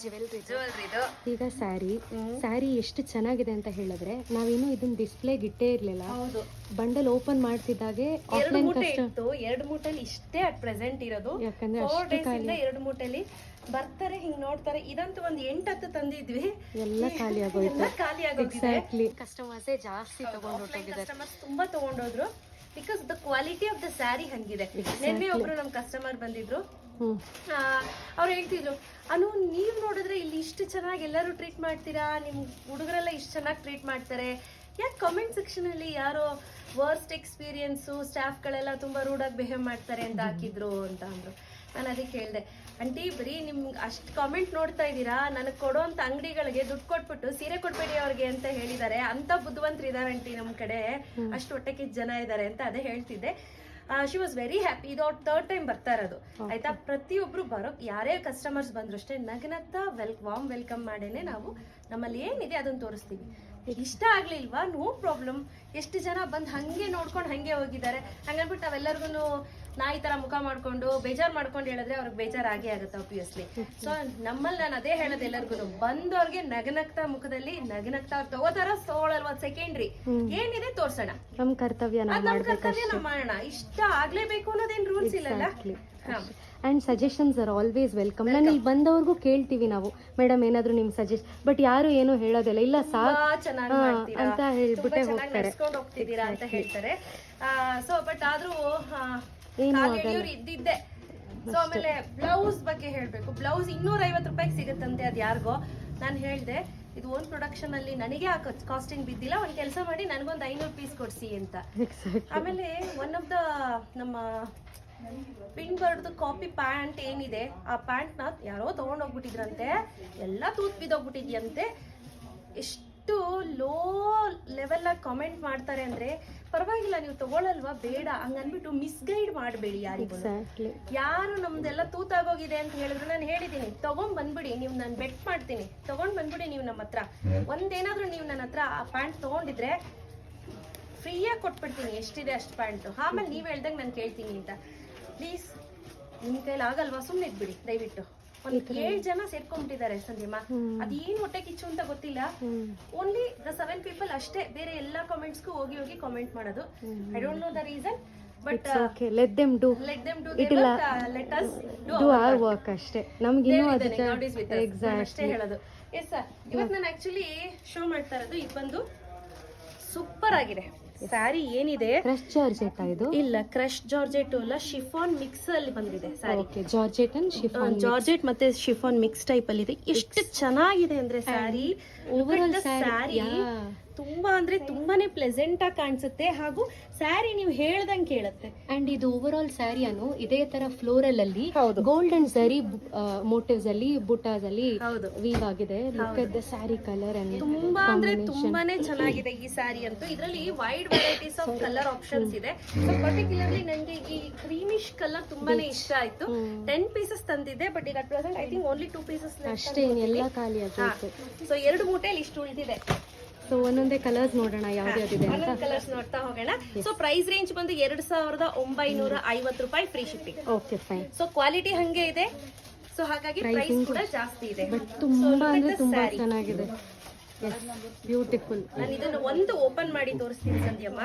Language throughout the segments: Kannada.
ಜ್ಯುವೆಲ್ರಿದು. ಈಗ ಸ್ಯಾರಿ ಎಷ್ಟು ಚೆನ್ನಾಗಿದೆ ಅಂತ ಹೇಳಿದ್ರೆ ನಾವೇನು ಇದನ್ನ ಡಿಸ್ಪ್ಲೇಗೆ ಇಟ್ಟೇ ಇರ್ಲಿಲ್ಲ. ಬಂಡಲ್ ಓಪನ್ ಮಾಡ್ತಿದ್ದಾಗೆ ಎರಡು ಮೂಟೆಲಿ ಇಷ್ಟೇ ಅಟ್ ಪ್ರೆಸೆಂಟ್ ಇರೋದು. ಯಾಕಂದ್ರೆ 4 days ಇಂದ 2 ಮೂಟೆಲಿ ಬರ್ತಾರೆ, ಹಿಂಗ್ ನೋಡ್ತಾರೆ. ಇದಂತೂ ಒಂದು 8-10 ತಂದಿದ್ವಿ, ಎಲ್ಲ ಖಾಲಿ ಆಗೋಯ್ತು. ಎಕ್ಸಾಕ್ಟ್ಲಿ. ಕಸ್ಟಮರ್ಸ್ ಜಾಸ್ತಿ ಕಸ್ಟಮರ್ಸ್ ತುಂಬಾ ತಗೊಂಡೋದ್ರು. Because the quality of the sari ಹಂಗಿದೆ. ನಿನ್ನೆ ಒಬ್ರು ನಮ್ ಕಸ್ಟಮರ್ ಬಂದಿದ್ರು, ಅವ್ರು ಹೇಳ್ತಿದ್ರು, ಅನು ನೀವ್ ನೋಡಿದ್ರೆ ಇಲ್ಲಿ ಇಷ್ಟು ಚೆನ್ನಾಗಿ ಎಲ್ಲರೂ ಟ್ರೀಟ್ ಮಾಡ್ತೀರಾ, ನಿಮ್ ಹುಡುಗರೆಲ್ಲ ಇಷ್ಟು ಚೆನ್ನಾಗಿ ಟ್ರೀಟ್ ಮಾಡ್ತಾರೆ, ಯಾಕೆ ಕಾಮೆಂಟ್ ಸೆಕ್ಷನ್ ಅಲ್ಲಿ ಯಾರೋ ವರ್ಸ್ಟ್ ಎಕ್ಸ್ಪೀರಿಯನ್ಸು, ಸ್ಟಾಫ್ ಗಳೆಲ್ಲ ತುಂಬಾ ರೂಡಾಗಿ ಬಿಹೇವ್ ಮಾಡ್ತಾರೆ ಅಂತ ಹಾಕಿದ್ರು ಅಂತ ಅಂದ್ರು. ನಾನು ಅದಕ್ಕೆ ಹೇಳಿದೆ, ಆಂಟಿ ಬರೀ ನಿಮ್ಗೆ ಅಷ್ಟು ಕಾಮೆಂಟ್ ನೋಡ್ತಾ ಇದ್ದೀರಾ, ನನಗೆ ಕೊಡೋಂಥ ಅಂಗಡಿಗಳಿಗೆ ದುಡ್ಡು ಕೊಟ್ಬಿಟ್ಟು ಸೀರೆ ಕೊಡ್ಬೇಡಿ ಅವ್ರಿಗೆ ಅಂತ ಹೇಳಿದ್ದಾರೆ. ಅಂತ ಬುದ್ಧಿವಂತರು ಇದಾರೆ ಆಂಟಿ ನಮ್ಮ ಕಡೆ, ಅಷ್ಟು ಹೊಟ್ಟೆಕಿದ್ದ ಜನ ಇದ್ದಾರೆ ಅಂತ ಅದೇ ಹೇಳ್ತಿದ್ದೆ. She was very happy. ಇದು 3rd time ಬರ್ತಾ ಇರೋದು ಆಯ್ತಾ. ಪ್ರತಿಯೊಬ್ರು ಯಾರೇ ಕಸ್ಟಮರ್ಸ್ ಬಂದ್ರು ಅಷ್ಟೇ ನಗನಗ್ತಾ ವಾರ್ಮ್ ವೆಲ್ಕಮ್ ಮಾಡೇನೆ ನಾವು ನಮ್ಮಲ್ಲಿ ಏನಿದೆ ಅದನ್ನ ತೋರಿಸ್ತೀವಿ. ಇಷ್ಟ ಆಗ್ಲಿಲ್ವಾ, ನೋ ಪ್ರಾಬ್ಲಮ್. ಎಷ್ಟು ಜನ ಬಂದು ಹಂಗೆ ನೋಡ್ಕೊಂಡು ಹಂಗೆ ಹೋಗಿದ್ದಾರೆ. ಹಂಗನ್ಬಿಟ್ಟು ನಾವೆಲ್ಲರಿಗೂ ನಾಯಿ ತರ ಮುಖ ಮಾಡ್ಕೊಂಡು ಬೇಜಾರ್ ಮಾಡ್ಕೊಂಡು ಹೇಳಿದ್ರೆ ಅವ್ರಿಗೆ ಬೇಜಾರ್ ಆಗೇ ಆಗುತ್ತೆ ಆಬ್ವಿಯಸ್ಲಿ. ಸೊ ನಮ್ಮಲ್ಲಿ ನಾನು ಅದೇ ಹೇಳೋದು ಎಲ್ಲರಿಗೂ, ಬಂದವ್ರಿಗೆ ನಗನಗ್ತಾ ಮುಖದಲ್ಲಿ ನಗನಗ್ತಾ ತಗೋತಾರ ತಗೊಳಲ್ವಾ ಸೆಕೆಂಡ್ರಿ, ಏನಿದೆ ತೋರ್ಸೋಣ, ನಮ್ ಕರ್ತವ್ಯ ನಾವು ಮಾಡೋಣ. ಇಷ್ಟ ಆಗ್ಲೇಬೇಕು ಅನ್ನೋದೇನ್ ರೂಲ್ಸ್ ಇಲ್ಲಲ್ಲ. And suggestions are always welcome. ನಾನು ಇಲ್ಲಿ ಬಂದವ್ರಿಗೂ ಕೇಳ್ತೀವಿ ನಾವು, ಮೇಡಮ್ ಏನಾದ್ರು ನಿಮ್ ಸಜೆಸ್ಟ್, ಬಟ್ ಯಾರು ಏನು ಹೇಳೋದಿಲ್ಲ, ಇಲ್ಲ ಅಂತ ಹೇಳ್ಬಿಟ್ಟೆ ಹೋಗ್ತಾರೆ ಅಂತ ಹೇಳ್ತಾರೆ. ಸೊ ಬಟ್ ಆದ್ರೂ ಇದ್ದಿದ್ದೆ. ಸೊ ಆಮೇಲೆ ಬ್ಲೌಸ್ ಬಗ್ಗೆ ಹೇಳ್ಬೇಕು. ಬ್ಲೌಸ್ 250 ರೂಪಾಯಿಗೆ ಸಿಗುತ್ತಂತೆ. ಅದ್ ಯಾರಿಗೋ ನಾನು ಹೇಳ್ದೆ, ಇದು ಓನ್ ಪ್ರೊಡಕ್ಷನ್ ಅಲ್ಲಿ ನನಗೆ ಕಾಸ್ಟಿಂಗ್ ಬಿದ್ದಿಲ್ಲ, ಒಂದ್ ಕೆಲಸ ಮಾಡಿ ನನಗೊಂದು 500 ಪೀಸ್ ಕೊಡ್ಸಿ ಅಂತ. ಆಮೇಲೆ ಒನ್ ಆಫ್ ದ ನಮ್ಮ ಪಿನ್ ಬರ್ಡ್ದು ಕಾಪಿ ಪ್ಯಾಂಟ್ ಏನಿದೆ, ಆ ಪ್ಯಾಂಟ್ ನ ಯಾರೋ ತಗೊಂಡೋಗ್ಬಿಟ್ಟಿದ್ರಂತೆ, ಎಲ್ಲ ತೂತ್ ಬಿದ್ದೋಗ್ಬಿಟ್ಟಿದ್ಯಂತೆ. ಎಷ್ಟು ಲೋ ಲೆವೆಲ್ ಆಗಿ ಕಾಮೆಂಟ್ ಮಾಡ್ತಾರೆ ಅಂದ್ರೆ, ಪರವಾಗಿಲ್ಲ ನೀವು ತಗೊಳಲ್ವಾ, ಬೇಡ ಹಂಗನ್ಬಿಟ್ಟು ಮಿಸ್ಗೈಡ್ ಮಾಡಬೇಡಿ ಯಾರಿಗೂ. ಯಾರು ನಮ್ದೆಲ್ಲ ತೂತಾಗೋಗಿದೆ ಅಂತ ಹೇಳಿದ್ರು ನಾನು ಹೇಳಿದೀನಿ, ತಗೊಂಡ್ ಬಂದ್ಬಿಡಿ ನೀವು, ನಾನು ಬೆಟ್ ಮಾಡ್ತೀನಿ, ತಗೊಂಡ್ ಬಂದ್ಬಿಡಿ ನೀವು ನಮ್ಮ ಹತ್ರ. ಒಂದೇನಾದ್ರೂ ನೀವು ನನ್ನ ಹತ್ರ ಆ ಪ್ಯಾಂಟ್ ತಗೊಂಡಿದ್ರೆ ಫ್ರೀಯಾಗಿ ಕೊಟ್ಬಿಡ್ತೀನಿ, ಎಷ್ಟಿದೆ ಅಷ್ಟು ಪ್ಯಾಂಟ್. ಆಮೇಲೆ ನೀವ್ ಹೇಳ್ದಂಗೆ ನಾನು ಕೇಳ್ತೀನಿ ಅಂತ. ಪ್ಲೀಸ್ ನಿಮ್ ಕೈಲಿ ಆಗಲ್ವಾ, ಸುಮ್ನೆ ಇದ್ಬಿಡಿ ದಯವಿಟ್ಟು. ಒಂದ್ 7 ಜನ ಸೇರ್ಕೊಂಡ್ಬಿಟ್ಟಿದ್ದಾರೆ ಸಂಧ್ಯಮ್ಮ. ಅದೇನ್ ಹೊಟ್ಟೆ ಕಿಚ್ಚು ಅಂತ ಗೊತ್ತಿಲ್ಲ. ಓನ್ಲಿ ದ 7 people ಅಷ್ಟೇ, ಬೇರೆ ಎಲ್ಲಾ ಕಾಮೆಂಟ್ಸ್ಗೂ ಹೋಗಿ ಕಾಮೆಂಟ್ ಮಾಡೋದು. I don't know the reason, but let them do let us do our work ಅಷ್ಟೇ. ನಮ್ಗೆ ಇನ್ನೂ ಅಷ್ಟೇ ಹೇಳೋದು. ಎಸ್ ಸರ್, ಇವತ್ತು ನಾನು ಆಕ್ಚುಲಿ ಶೋ ಮಾಡ್ತಾ ಇರೋದು, ಇದು ಬಂದು ಸೂಪರ್ ಆಗಿದೆ ಸ್ಯಾರಿ. ಏನಿದೆ ಕ್ರಶ್ ಜಾರ್ಜೆಟ್ ಇದು? ಇಲ್ಲ, ಕ್ರಶ್ ಜಾರ್ಜೆಟ್ ಅಲ್ಲ, ಶಿಫಾನ್ ಮಿಕ್ಸ್ ಅಲ್ಲಿ ಬಂದಿದೆ sari. Georgette and chiffon, georgette ಮತ್ತೆ ಶಿಫಾನ್ ಮಿಕ್ಸ್ ಟೈಪ್ ಅಲ್ಲಿ ಇದೆ. ಎಷ್ಟು ಚೆನ್ನಾಗಿದೆ ಅಂದ್ರೆ ಸ್ಯಾರಿ. ಓವರಾಲ್ ಸ್ಯಾರಿ ತುಂಬಾ ಅಂದ್ರೆ ತುಂಬಾನೇ ಪ್ಲೆಸೆಂಟ್ ಆಗಿ ಕಾಣಿಸುತ್ತೆ, ಹಾಗೂ ಸ್ಯಾರಿ ನೀವು ಹೇಳ್ದಂಗೆ ಕೇಳುತ್ತೆ. ಅಂಡ್ ಇದು ಓವರ್ ಸ್ಯಾರಿ ಅನ್ನು ಇದೇ ತರ ಫ್ಲೋರಲ್ ಅಲ್ಲಿ ಗೋಲ್ಡ್ ಅಂಡ್ ಸರಿ ಮೋಟಿವ್ಸ್ ಅಲ್ಲಿ ಬುಟಾಸ್ ಅಲ್ಲಿ ವೀವ್ ಆಗಿದೆ. Look at the sari colour and ತುಂಬಾ ಅಂದ್ರೆ ತುಂಬಾನೇ ಚೆನ್ನಾಗಿದೆ ಈ ಸ್ಯಾರಿ ಅಂತೂ. ಇದರಲ್ಲಿ wide varieties of colour options ಇದೆ. ಸೊ ಪರ್ಟಿಕ್ಯುಲರ್ಲಿ ನನಗೆ ಈ ಕ್ರೀಮಿಶ್ ಕಲರ್ ತುಂಬಾನೇ ಇಷ್ಟ ಆಯ್ತು. 10 pieces ತಂದಿದ್ದೆ, ಬಟ್ ಈಗ at present I think only 2 pieces ಅಷ್ಟೇ, ಎಲ್ಲ ಖಾಲಿ ಆಗುತ್ತೆ. ಸೊ 2 ಮೂಟೆಯಲ್ಲಿ ಇಷ್ಟು ಉಳಿದಿದೆ. ಸೊ ಒಂದೊಂದೇ ಕಲರ್ಸ್ ನೋಡೋಣ ಯಾವ್ದಿದೆ ಅಂತ. ಕಲರ್ಸ್ ನೋಡ್ತಾ ಹೋಗೋಣ. ಸೊ ಪ್ರೈಸ್ ರೇಂಜ್ ಬಂದು 2950 ರೂಪಾಯಿ, free shipping. Okay fine. So quality ಹಂಗೆ ಇದೆ, ಸೊ ಹಾಗಾಗಿ ಪ್ರೈಸ್ ಕೂಡ ಜಾಸ್ತಿ ಇದೆ. ಬಟ್ ತುಂಬಾ ಅಂದ್ರೆ ತುಂಬಾ ಚೆನ್ನಾಗಿದೆ, ಬ್ಯೂಟಿಫುಲ್. ನಾನು ಇದನ್ನು ಒಂದು ಓಪನ್ ಮಾಡಿ ತೋರಿಸ್ತೀನಿ ಸಂಧ್ಯಮ್ಮ,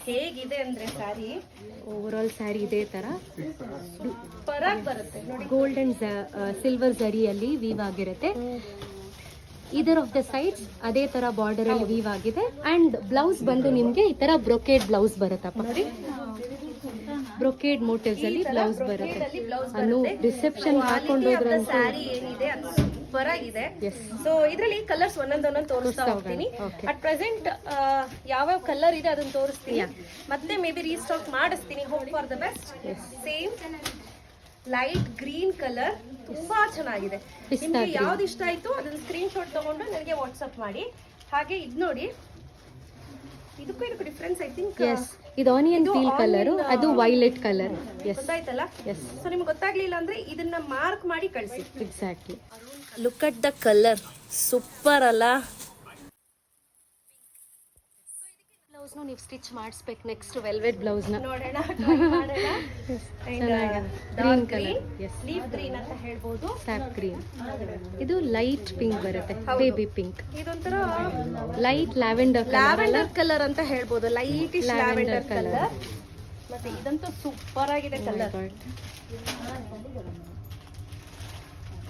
ಹೇಗಿದೆ ಅಂದ್ರೆ ಸ್ಯಾರಿ. ಓವರ್ ಆಲ್ ಸ್ಯಾರಿ ಇದೇ ತರ ಪರಾಗ್ ಬರುತ್ತೆ ನೋಡಿ, ಗೋಲ್ಡ್ ಅಂಡ್ ಸಿಲ್ವರ್ ಜರಿಯಲ್ಲಿ ವೀವ್ ಆಗಿರುತ್ತೆ. ಇದರ್ ಆಫ್ ದ ಸೈಡ್ಸ್ ಅದೇ ತರ ಬಾರ್ಡರ್ ಅಲ್ಲಿ ವೀವ್ ಆಗಿದೆ. ಅಂಡ್ ಬ್ಲೌಸ್ ಬಂದು ನಿಮ್ಗೆ ಈ ತರ ಬ್ರೊಕೇಡ್ ಬ್ಲೌಸ್ ಬರುತ್ತಪ್ಪ ನೋಡಿ, ಬ್ರೊಕೇಡ್ ಮೋಟಿವ್ಸ್ ಅಲ್ಲಿ ಬ್ಲೌಸ್ ಬರುತ್ತೆ. ಅನ್ನು ರಿಸೆಪ್ಷನ್ ಹಾಕೊಂಡೋದ್ರೆ ಸ್ಯಾರಿ ಏನಿದೆ ಅದು ಸೂಪರ್ ಆಗಿದೆ. ಸೊ ಇದರಲ್ಲಿ ಕಲರ್ಸ್ ಒಂದೊಂದೊಂದೊಂದು ತೋರಿಸ್ತಾ ಹೋಗ್ತೀನಿ. ಅಟ್ ಪ್ರೆಸೆಂಟ್ ಯಾವ್ಯಾವ ಕಲರ್ ಇದೆ ಅದನ್ನ ತೋರಿಸ್ತೀನಿ, ಮತ್ತೆ ಮೇ ಬಿ ರೀಸ್ಟಾಕ್ ಮಾಡಿಸ್ತೀನಿ. Hope for the best. Same light green colour, ತುಂಬಾ ಚೆನ್ನಾಗಿದೆ. ನಿಮ್ಗೆ ಯಾವ್ದು ಇಷ್ಟ ಆಯ್ತು ಅದನ್ನ ಸ್ಕ್ರೀನ್ ಶಾಟ್ ತಗೊಂಡು ನನಗೆ ವಾಟ್ಸ್ಆಪ್ ಮಾಡಿ. ಹಾಗೆ ಇದು ನೋಡಿ, ಇದಕ್ಕೂ ಇದಕ್ಕೂ ಡಿಫ್ರೆನ್ಸ್ ಐ ಥಿಂಕ್. ಇದು ಆನಿಯನ್ ಪೀಲ್ ಕಲರ್, ಅದು ವೈಲೆಟ್ ಕಲರ್. ಗೊತ್ತಾಯ್ತಲ್ಲ? ಸೊ ನಿಮ್ಗೆ ಗೊತ್ತಾಗ್ಲಿಲ್ಲ ಅಂದ್ರೆ ಇದನ್ನ ಮಾರ್ಕ್ ಮಾಡಿ ಕಳಿಸಿ. Exactly. Look at the colour, super ಅಲ್ಲ? ಬ್ಲೌಸ್ನು ನೀವು ಸ್ಟಿಚ್ ಮಾಡಿಸ್ಬೇಕು ನೆಕ್ಸ್ಟ್ ವೆಲ್ವೆಟ್ ಬ್ಲೌಸ್ನ. ನೋಡೋಣ, try ಮಾಡೋಣ. Green colour, yes, leaf green ಅಂತ ಹೇಳ್ಬೋದು. Sap green. ಇದು ಲೈಟ್ ಪಿಂಕ್ ಬರುತ್ತೆ, ಬೇಬಿ ಪಿಂಕ್. ಇದೊಂಥರ ಲೈಟ್ ಲ್ಯಾವೆಂಡರ್ ಲ್ಯಾವೆಂಡರ್ ಕಲರ್ ಅಂತ ಹೇಳ್ಬೋದು, ಲೈಟ್ ಲ್ಯಾವೆಂಡರ್ ಕಲರ್. ಮತ್ತೆ ಇದಂತೂ ಸೂಪರ್ ಆಗಿದೆ colour.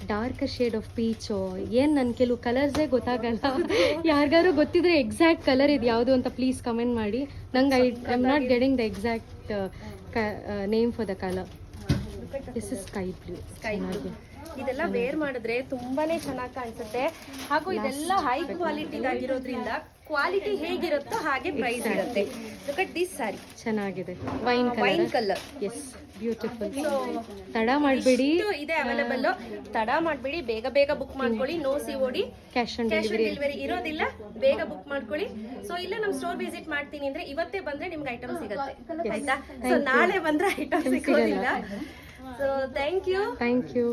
Dark shade of peach ಏನ್ ನನ್ ಕೆಲವು ಕಲರ್ಸೇ ಗೊತ್ತಾಗಲ್ಲ. ಯಾರಿಗಾರು ಗೊತ್ತಿದ್ರೆ ಎಕ್ಸಾಕ್ಟ್ ಕಲರ್ ಇದು ಯಾವುದು ಅಂತ ಪ್ಲೀಸ್ ಕಮೆಂಟ್ ಮಾಡಿ. ನಂಗೆ I am not getting the exact name for the colour. This is sky blue. ಇದೆಲ್ಲ ವೇರ್ ಮಾಡಿದ್ರೆ ತುಂಬಾನೇ ಚೆನ್ನಾಗಿ ಕಾಣಿಸುತ್ತೆ. ಹಾಗೂ ಇದೆಲ್ಲ ಹೈ ಕ್ವಾಲಿಟಿದಾಗಿರೋದ್ರಿಂದ ಕ್ವಾಲಿಟಿ ಹೇಗಿರುತ್ತೋ ಹಾಗೆ ಪ್ರೈಸ್ ಇರುತ್ತೆ. ಲುಕ್ ಅಟ್ ದಿಸ್ ಸ್ಯಾರಿ, ಚೆನ್ನಾಗಿದೆ. Wine colour, yes, beautiful. ತಡ ಮಾಡಬೇಡಿ, ಇದೆ ಅವೈಲೇಬಲ್. ತಡ ಮಾಡಬೇಡಿ, ಬೇಗ ಬೇಗ ಬುಕ್ ಮಾಡ್ಕೊಳ್ಳಿ. No COD, cash on delivery ಇರೋದಿಲ್ಲ. ಬೇಗ ಬುಕ್ ಮಾಡ್ಕೊಳ್ಳಿ. ಸೊ ಇಲ್ಲ ನಮ್ಮ ಸ್ಟೋರ್ ವಿಸಿಟ್ ಮಾಡ್ತೀನಿ ಅಂದ್ರೆ ಇವತ್ತೇ ಬಂದ್ರೆ ನಿಮ್ಗೆ ಐಟಮ್ ಸಿಗುತ್ತೆ, ಆಯ್ತಾ? ಸೊ ನಾಳೆ ಬಂದ್ರೆ ಐಟಮ್ ಸಿಗೋದಿಲ್ಲ. So thank you.